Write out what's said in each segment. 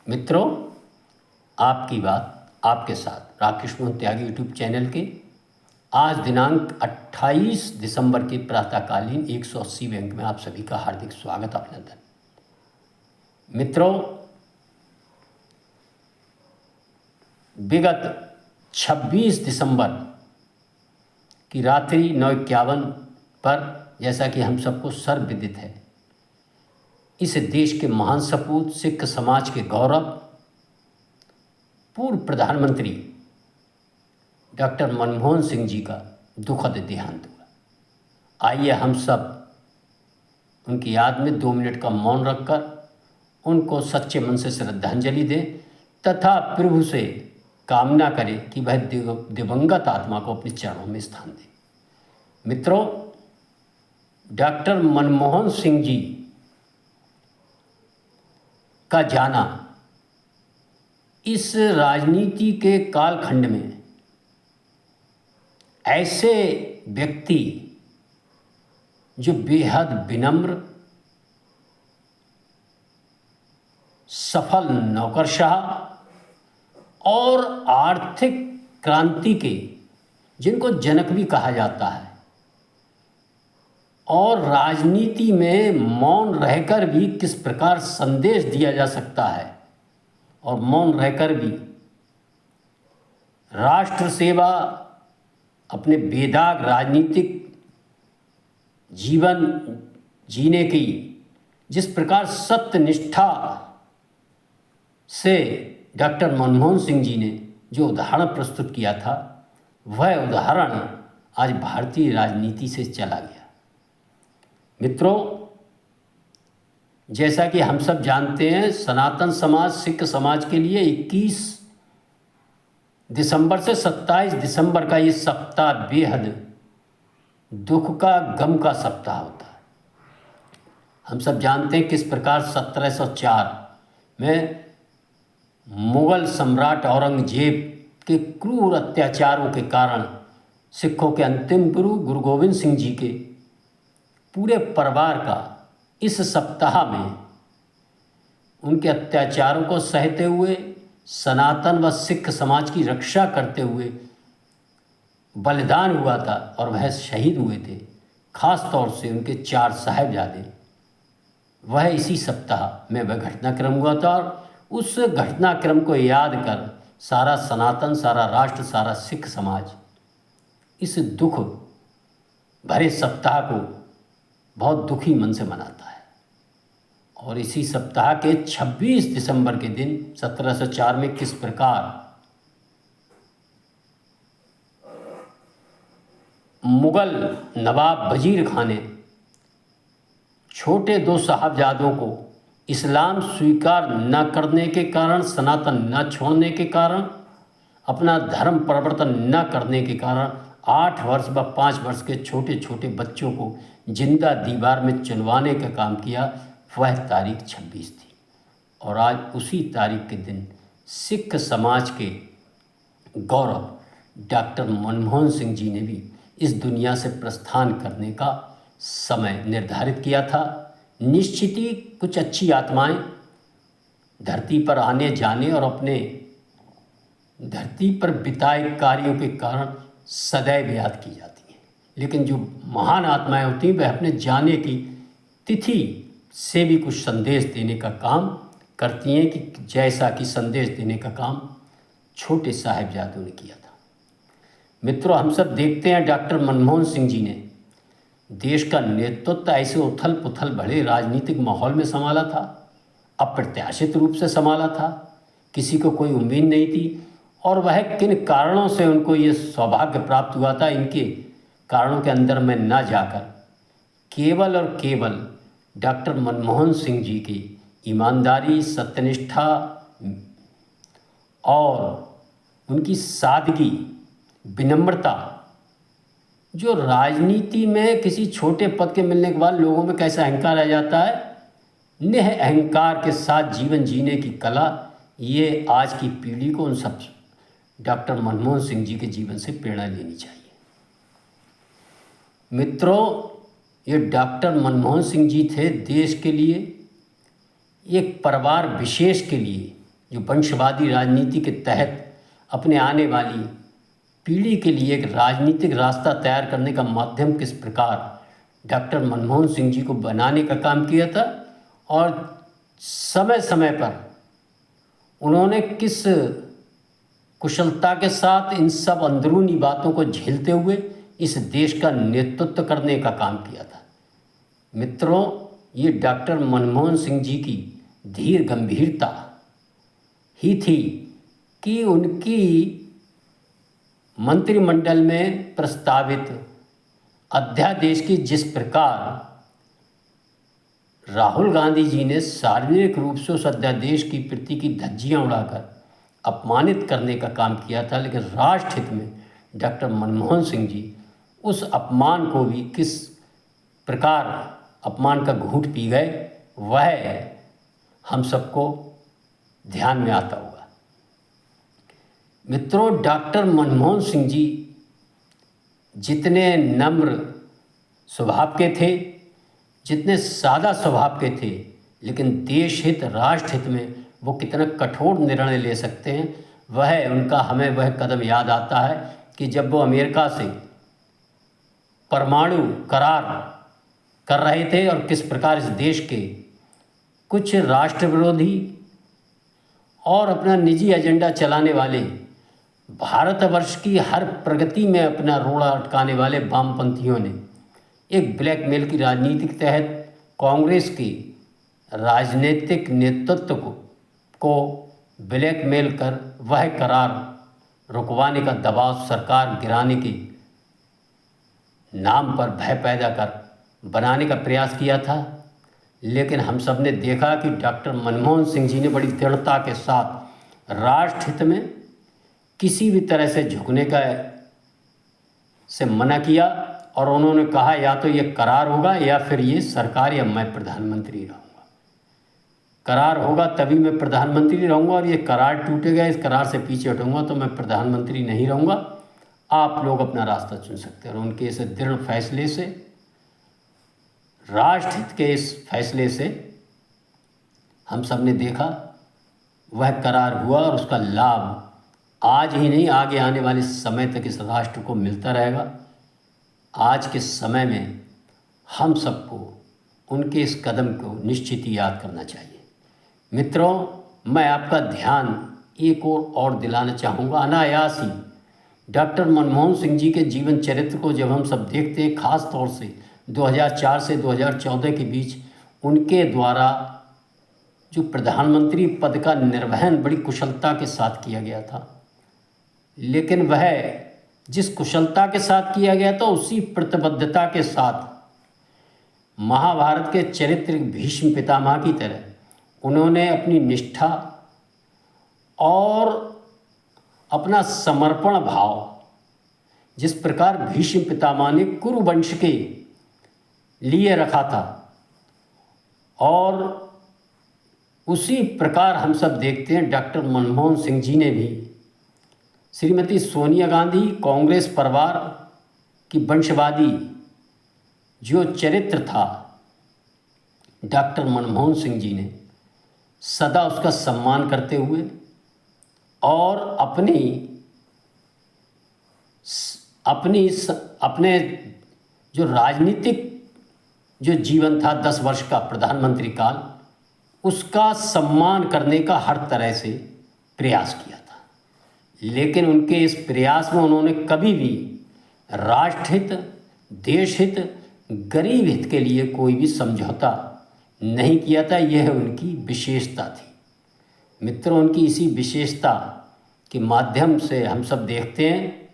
मित्रों, आपकी बात आपके साथ राकेश मोहन त्यागी यूट्यूब चैनल के आज दिनांक 28 दिसंबर के प्रातःकालीन 180 अंक में आप सभी का हार्दिक स्वागत अभिनंदन। मित्रों, विगत 26 दिसंबर की रात्रि 9:51 पर, जैसा कि हम सबको सर्वविदित है, इस देश के महान सपूत, सिख समाज के गौरव, पूर्व प्रधानमंत्री डॉक्टर मनमोहन सिंह जी का दुखद देहांत हुआ। आइए हम सब उनकी याद में 2 मिनट का मौन रखकर उनको सच्चे मन से श्रद्धांजलि दें तथा प्रभु से कामना करें कि वह दिवंगत आत्मा को अपने चरणों में स्थान दे। मित्रों, डॉक्टर मनमोहन सिंह जी का जाना इस राजनीति के कालखंड में ऐसे व्यक्ति जो बेहद विनम्र, सफल नौकरशाह और आर्थिक क्रांति के, जिनको जनक भी कहा जाता है, और राजनीति में मौन रहकर भी किस प्रकार संदेश दिया जा सकता है और मौन रहकर भी राष्ट्र सेवा, अपने बेदाग राजनीतिक जीवन जीने की जिस प्रकार सत्यनिष्ठा से डॉक्टर मनमोहन सिंह जी ने जो उदाहरण प्रस्तुत किया था, वह उदाहरण आज भारतीय राजनीति से चला गया। मित्रों, जैसा कि हम सब जानते हैं, सनातन समाज, सिख समाज के लिए 21 दिसंबर से 27 दिसंबर का ये सप्ताह बेहद दुख का, गम का सप्ताह होता है। हम सब जानते हैं किस प्रकार 1704 में मुगल सम्राट औरंगजेब के क्रूर अत्याचारों के कारण सिखों के अंतिम गुरु गुरु गोविंद सिंह जी के पूरे परिवार का इस सप्ताह में उनके अत्याचारों को सहते हुए, सनातन व सिख समाज की रक्षा करते हुए बलिदान हुआ था और वह शहीद हुए थे। खास तौर से उनके 4 साहिबजादे, वह इसी सप्ताह में वह घटनाक्रम हुआ था। और उस घटनाक्रम को याद कर सारा सनातन, सारा राष्ट्र, सारा सिख समाज इस दुख भरे सप्ताह को बहुत दुखी मन से मनाता है। और इसी सप्ताह के 26 दिसंबर के दिन 1704 में किस प्रकार मुगल नवाब वजीर खान ने छोटे 2 साहबजादों को इस्लाम स्वीकार न करने के कारण, सनातन न छोड़ने के कारण, अपना धर्म परिवर्तन न करने के कारण 8 वर्ष व 5 वर्ष के छोटे छोटे बच्चों को जिंदा दीवार में चुनवाने का काम किया। वह तारीख 26 थी। और आज उसी तारीख के दिन सिख समाज के गौरव डॉक्टर मनमोहन सिंह जी ने भी इस दुनिया से प्रस्थान करने का समय निर्धारित किया था। निश्चित ही कुछ अच्छी आत्माएं धरती पर आने जाने और अपने धरती पर बिताए कार्यों के कारण सदैव याद की जाती हैं, लेकिन जो महान आत्माएं होती हैं वह अपने जाने की तिथि से भी कुछ संदेश देने का काम करती हैं, कि जैसा कि संदेश देने का काम छोटे साहिबजादों ने किया था। मित्रों, हम सब देखते हैं डॉक्टर मनमोहन सिंह जी ने देश का नेतृत्व ऐसे उथल पुथल भरे राजनीतिक माहौल में संभाला था, अप्रत्याशित रूप से संभाला था, किसी को कोई उम्मीद नहीं थी। और वह किन कारणों से उनको ये सौभाग्य प्राप्त हुआ था, इनके कारणों के अंदर में न जाकर केवल और केवल डॉक्टर मनमोहन सिंह जी की ईमानदारी, सत्यनिष्ठा और उनकी सादगी, विनम्रता, जो राजनीति में किसी छोटे पद के मिलने के बाद लोगों में कैसा अहंकार आ जाता है, निह अहंकार के साथ जीवन जीने की कला, ये आज की पीढ़ी को उन सब डॉक्टर मनमोहन सिंह जी के जीवन से प्रेरणा लेनी चाहिए। मित्रों, ये डॉक्टर मनमोहन सिंह जी थे देश के लिए, एक परिवार विशेष के लिए जो वंशवादी राजनीति के तहत अपने आने वाली पीढ़ी के लिए एक राजनीतिक रास्ता तैयार करने का माध्यम किस प्रकार डॉक्टर मनमोहन सिंह जी को बनाने का काम किया था और समय समय पर उन्होंने किस कुशलता के साथ इन सब अंदरूनी बातों को झेलते हुए इस देश का नेतृत्व करने का काम किया था। मित्रों, ये डॉक्टर मनमोहन सिंह जी की धीर गंभीरता ही थी कि उनकी मंत्रिमंडल में प्रस्तावित अध्यादेश की जिस प्रकार राहुल गांधी जी ने सार्वजनिक रूप से उस अध्यादेश की प्रति की धज्जियां उड़ाकर अपमानित करने का काम किया था, लेकिन राष्ट्र हित में डॉक्टर मनमोहन सिंह जी उस अपमान को भी किस प्रकार अपमान का घूंट पी गए, वह हम सबको ध्यान में आता होगा। मित्रों, डॉक्टर मनमोहन सिंह जी जितने नम्र स्वभाव के थे, जितने सादा स्वभाव के थे, लेकिन देश हित राष्ट्र हित में वो कितना कठोर निर्णय ले सकते हैं, हमें वह कदम याद आता है कि जब वो अमेरिका से परमाणु करार कर रहे थे और किस प्रकार इस देश के कुछ राष्ट्र विरोधी और अपना निजी एजेंडा चलाने वाले, भारतवर्ष की हर प्रगति में अपना रोड़ा अटकाने वाले वामपंथियों ने एक ब्लैकमेल की राजनीति के तहत कांग्रेस के राजनीतिक नेतृत्व को ब्लैकमेल कर वह करार रुकवाने का दबाव सरकार गिराने के नाम पर भय पैदा कर बनाने का प्रयास किया था। लेकिन हम सब ने देखा कि डॉक्टर मनमोहन सिंह जी ने बड़ी दृढ़ता के साथ राष्ट्र हित में किसी भी तरह से झुकने का से मना किया और उन्होंने कहा या तो ये करार होगा या फिर ये सरकार या मैं प्रधानमंत्री रहूँगा। करार होगा तभी मैं प्रधानमंत्री रहूँगा और ये करार टूटेगा, इस करार से पीछे हटूँगा तो मैं प्रधानमंत्री नहीं रहूँगा, आप लोग अपना रास्ता चुन सकते हैं। और उनके इस दृढ़ फैसले से, राष्ट्र हित के इस फैसले से हम सब ने देखा वह करार हुआ और उसका लाभ आज ही नहीं आगे आने वाले समय तक इस राष्ट्र को मिलता रहेगा। आज के समय में हम सबको उनके इस कदम को निश्चित ही याद करना चाहिए। मित्रों, मैं आपका ध्यान एक और दिलाना चाहूँगा। अनायास ही डॉक्टर मनमोहन सिंह जी के जीवन चरित्र को जब हम सब देखते हैं, ख़ास तौर से 2004 से 2014 के बीच उनके द्वारा जो प्रधानमंत्री पद का निर्वहन बड़ी कुशलता के साथ किया गया था, लेकिन वह जिस कुशलता के साथ किया गया था उसी प्रतिबद्धता के साथ महाभारत के चरित्र भीष्म पितामह की तरह उन्होंने अपनी निष्ठा और अपना समर्पण भाव, जिस प्रकार भीष्म पितामह ने कुरु वंश के लिए रखा था, और उसी प्रकार हम सब देखते हैं डॉक्टर मनमोहन सिंह जी ने भी श्रीमती सोनिया गांधी, कांग्रेस परिवार की वंशवादी जो चरित्र था, डॉक्टर मनमोहन सिंह जी ने सदा उसका सम्मान करते हुए और अपने जो राजनीतिक जो जीवन था 10 वर्ष का प्रधानमंत्री काल, उसका सम्मान करने का हर तरह से प्रयास किया था। लेकिन उनके इस प्रयास में उन्होंने कभी भी राष्ट्रहित, देश हित, गरीब हित के लिए कोई भी समझौता नहीं किया था। यह उनकी विशेषता थी। मित्रों, उनकी इसी विशेषता के माध्यम से हम सब देखते हैं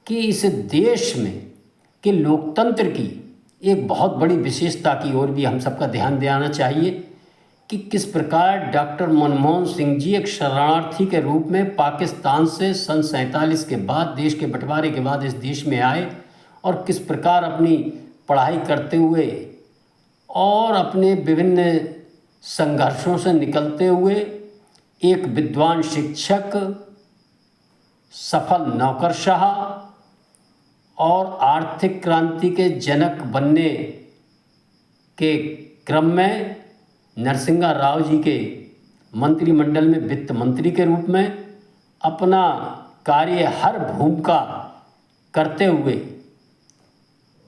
कि इस देश में के लोकतंत्र की एक बहुत बड़ी विशेषता की ओर भी हम सबका ध्यान देना चाहिए कि किस प्रकार डॉक्टर मनमोहन सिंह जी एक शरणार्थी के रूप में पाकिस्तान से सन 47 के बाद, देश के बंटवारे के बाद इस देश में आए और किस प्रकार अपनी पढ़ाई करते हुए और अपने विभिन्न संघर्षों से निकलते हुए एक विद्वान शिक्षक, सफल नौकरशाह और आर्थिक क्रांति के जनक बनने के क्रम में नरसिंहा राव जी के मंत्रिमंडल में वित्त मंत्री के रूप में अपना कार्य हर भूमिका करते हुए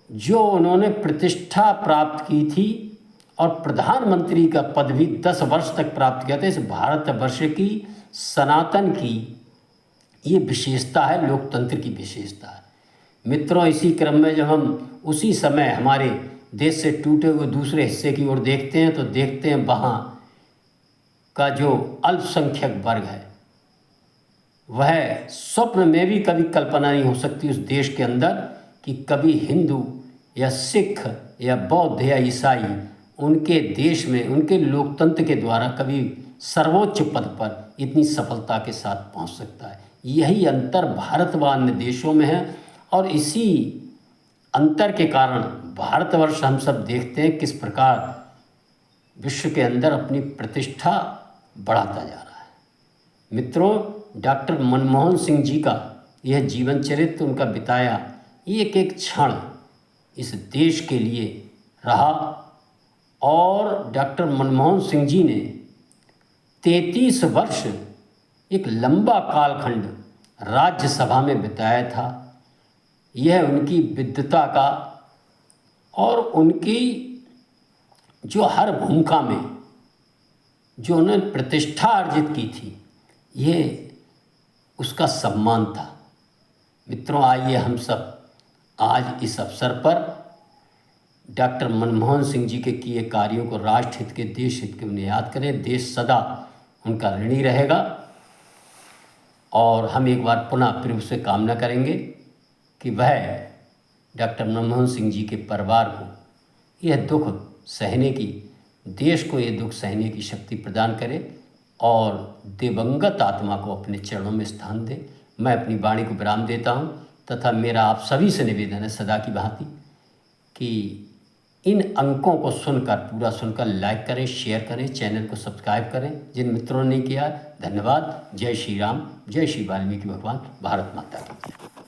जो उन्होंने प्रतिष्ठा प्राप्त की थी और प्रधानमंत्री का पद भी 10 वर्ष तक प्राप्त किया था। इस भारतवर्ष की सनातन की ये विशेषता है, लोकतंत्र की विशेषता है। मित्रों, इसी क्रम में जब हम उसी समय हमारे देश से टूटे हुए दूसरे हिस्से की ओर देखते हैं तो देखते हैं वहाँ का जो अल्पसंख्यक वर्ग है वह स्वप्न में भी कभी कल्पना नहीं हो सकती उस देश के अंदर कि कभी हिंदू या सिख या बौद्ध या ईसाई उनके देश में उनके लोकतंत्र के द्वारा कभी सर्वोच्च पद पर इतनी सफलता के साथ पहुंच सकता है। यही अंतर भारत व अन्य देशों में है और इसी अंतर के कारण भारतवर्ष हम सब देखते हैं किस प्रकार विश्व के अंदर अपनी प्रतिष्ठा बढ़ाता जा रहा है। मित्रों, डॉक्टर मनमोहन सिंह जी का यह जीवन चरित्र, उनका बिताया एक एक क्षण इस देश के लिए रहा और डॉक्टर मनमोहन सिंह जी ने 33 वर्ष एक लंबा कालखंड राज्यसभा में बिताया था। यह उनकी विद्वता का और उनकी जो हर भूमिका में जो उन्होंने प्रतिष्ठा अर्जित की थी, ये उसका सम्मान था। मित्रों, आइए हम सब आज इस अवसर पर डॉक्टर मनमोहन सिंह जी के किए कार्यों को, राष्ट्र हित के, देश हित के उन्हें याद करें। देश सदा उनका ऋणी रहेगा और हम एक बार पुनः फिर उससे कामना करेंगे कि वह डॉक्टर मनमोहन सिंह जी के परिवार को यह दुख सहने की, देश को यह दुख सहने की शक्ति प्रदान करे और दिवंगत आत्मा को अपने चरणों में स्थान दे। मैं अपनी वाणी को विराम देता हूँ तथा मेरा आप सभी से निवेदन है सदा की भांति कि इन अंकों को सुनकर, पूरा सुनकर लाइक करें, शेयर करें, चैनल को सब्सक्राइब करें। जिन मित्रों ने किया, धन्यवाद। जय श्री राम, जय श्री वाल्मीकि भगवान। भारत माता की।